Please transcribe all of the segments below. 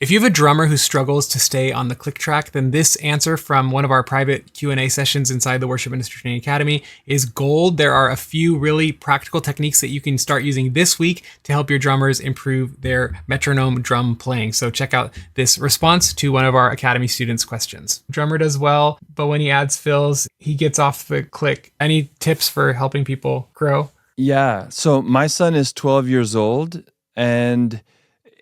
If you have a drummer who struggles to stay on the click track, then this answer from one of our private Q&A sessions inside the Worship Ministry Training Academy is gold. There are a few really practical techniques that you can start using this week to help your drummers improve their metronome drum playing. So check out this response to one of our Academy students' questions. Drummer does well, but when he adds fills, he gets off the click. Any tips for helping people grow? Yeah. So my son is 12 years old, and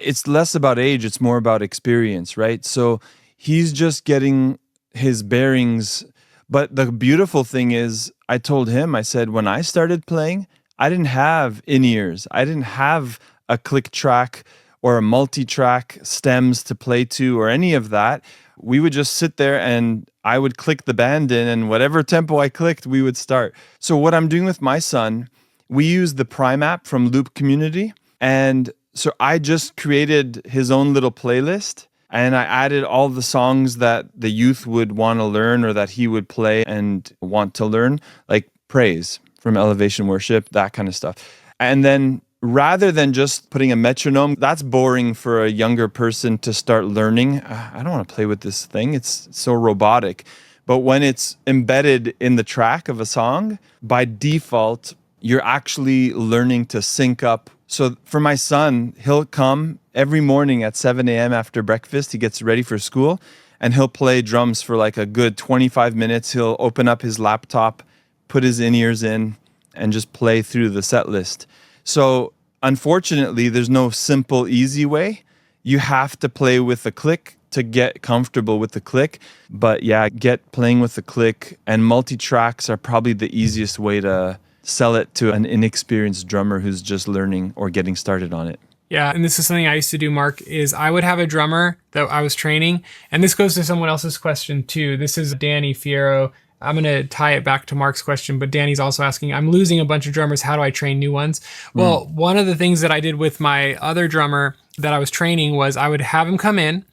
it's less about age, it's more about experience, right? So he's just getting his bearings. But the beautiful thing is, I told him, I said, when I started playing, I didn't have in-ears. I didn't have a click track or a multi-track stems to play to or any of that. We would just sit there and I would click the band in, and whatever tempo I clicked, we would start. So what I'm doing with my son, we use the Prime app from Loop Community, and so I just created his own little playlist, and I added all the songs that the youth would want to learn or that he would play and want to learn, like praise from Elevation Worship, that kind of stuff. And then rather than just putting a metronome, that's boring for a younger person to start learning. I don't want to play with this thing. It's so robotic. But when it's embedded in the track of a song, by default, you're actually learning to sync up. So for my son, he'll come every morning at 7 a.m. after breakfast. He gets ready for school, and he'll play drums for like a good 25 minutes. He'll open up his laptop, put his in-ears in, and just play through the set list. So unfortunately, there's no simple, easy way. You have to play with the click to get comfortable with the click. But yeah, get playing with the click, and multi-tracks are probably the easiest way to sell it to an inexperienced drummer who's just learning or getting started on it. Yeah, and this is something I used to do, Mark, is I would have a drummer that I was training, and this goes to someone else's question too. This is Danny Fierro. I'm going to tie it back to Mark's question, but Danny's also asking, I'm losing a bunch of drummers. How do I train new ones? Well, one of the things that I did with my other drummer that I was training was I would have him come in,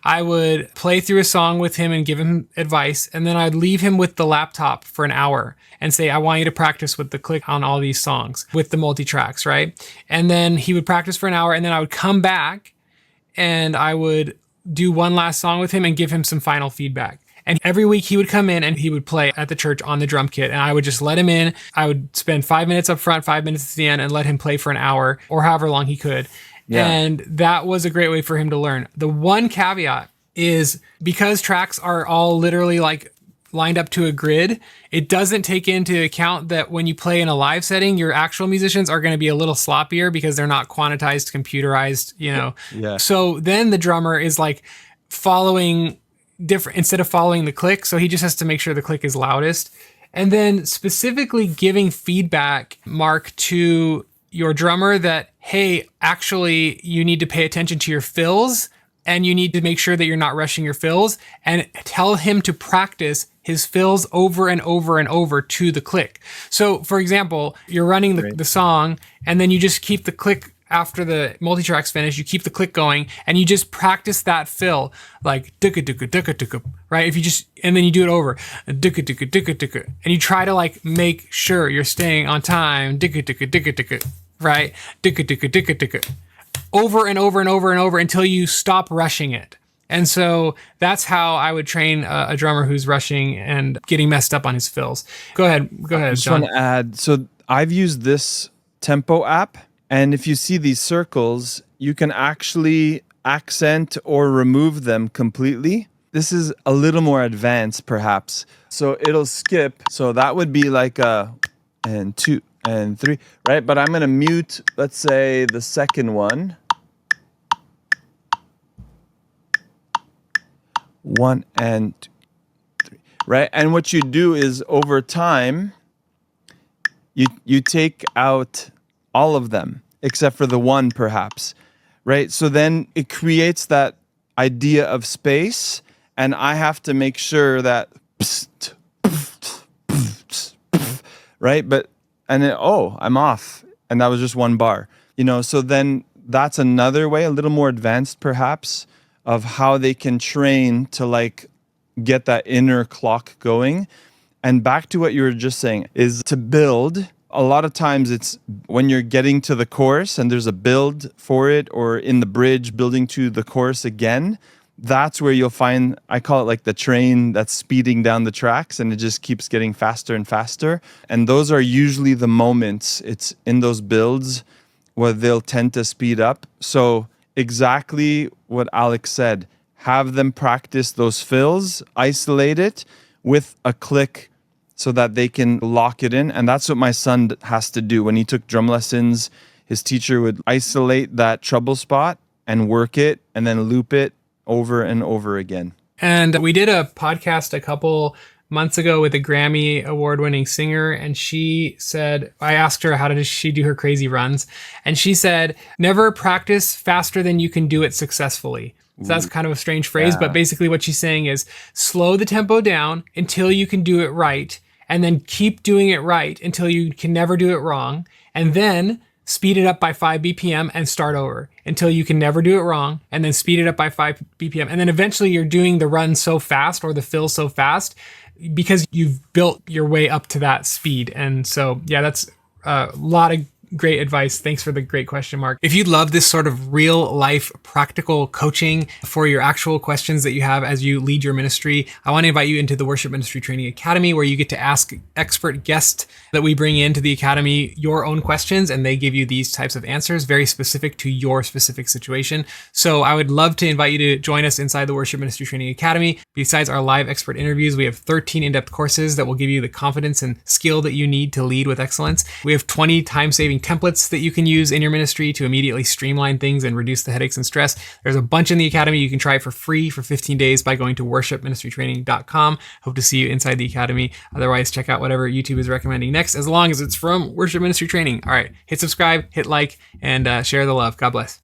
I would play through a song with him and give him advice, and then I'd leave him with the laptop for an hour and say, I want you to practice with the click on all these songs with the multi-tracks, right? And then he would practice for an hour, and then I would come back and I would do one last song with him and give him some final feedback. And every week he would come in and he would play at the church on the drum kit, and I would just let him in. I would spend 5 minutes up front, 5 minutes at the end, and let him play for an hour or however long he could. Yeah. And that was a great way for him to learn. The one caveat is because tracks are all literally like lined up to a grid, it doesn't take into account that when you play in a live setting, your actual musicians are going to be a little sloppier because they're not quantized, computerized, you know. Yeah. So then the drummer is like following different instead of following the click. So he just has to make sure the click is loudest. And then specifically giving feedback, Mark, to your drummer that, hey, actually, you need to pay attention to your fills, and you need to make sure that you're not rushing your fills, and tell him to practice his fills over and over and over to the click. So, for example, you're running the song, and then you just keep the click after the multi-track's finished, you keep the click going, and you just practice that fill, like duka duka duka duka, right? If you just, and then you do it over, duka duka duka duka, and you try to like make sure you're staying on time, duka duka duka duka, right? Duka duka duka duka, over and over and over and over until you stop rushing it. And so that's how I would train a drummer who's rushing and getting messed up on his fills. Go ahead, John. I just want to add, so I've used this tempo app, and if you see these circles, you can actually accent or remove them completely. This is a little more advanced, perhaps. So it'll skip. So that would be like a and 2 and 3, right? But I'm going to mute, let's say, the second one. 1 and 2, 3, right? And what you do is over time, you take out all of them, except for the one, perhaps, right? So then it creates that idea of space, and I have to make sure that, right? But, and then, oh, I'm off, and that was just one bar, you know? So then that's another way, a little more advanced, perhaps, of how they can train to like get that inner clock going. And back to what you were just saying is to build a lot of times it's when you're getting to the chorus and there's a build for it, or in the bridge building to the chorus again, that's where you'll find, I call it like the train that's speeding down the tracks, and it just keeps getting faster and faster. And those are usually the moments, it's in those builds where they'll tend to speed up. So exactly what Alex said, have them practice those fills, isolate it with a click so that they can lock it in. And that's what my son has to do. When he took drum lessons, his teacher would isolate that treble spot and work it and then loop it over and over again. And we did a podcast a couple months ago with a Grammy award-winning singer, and she said, I asked her how does she do her crazy runs, and she said, never practice faster than you can do it successfully. So that's kind of a strange phrase, but basically what she's saying is slow the tempo down until you can do it right, and then keep doing it right until you can never do it wrong, and then speed it up by 5 BPM and start over until you can never do it wrong, and then speed it up by 5 BPM. And then eventually you're doing the run so fast or the fill so fast because you've built your way up to that speed. And so, yeah, that's a lot of great advice. Thanks for the great question, Mark. If you love this sort of real life practical coaching for your actual questions that you have as you lead your ministry, I want to invite you into the Worship Ministry Training Academy, where you get to ask expert guests that we bring into the academy your own questions, and they give you these types of answers very specific to your specific situation. So I would love to invite you to join us inside the Worship Ministry Training Academy. Besides our live expert interviews, we have 13 in-depth courses that will give you the confidence and skill that you need to lead with excellence. We have 20 time-saving templates that you can use in your ministry to immediately streamline things and reduce the headaches and stress. There's a bunch in the academy. You can try it for free for 15 days by going to worshipministrytraining.com. Hope to see you inside the academy. Otherwise, check out whatever YouTube is recommending next, as long as it's from Worship Ministry Training. All right, hit subscribe, hit like, and share the love. God bless.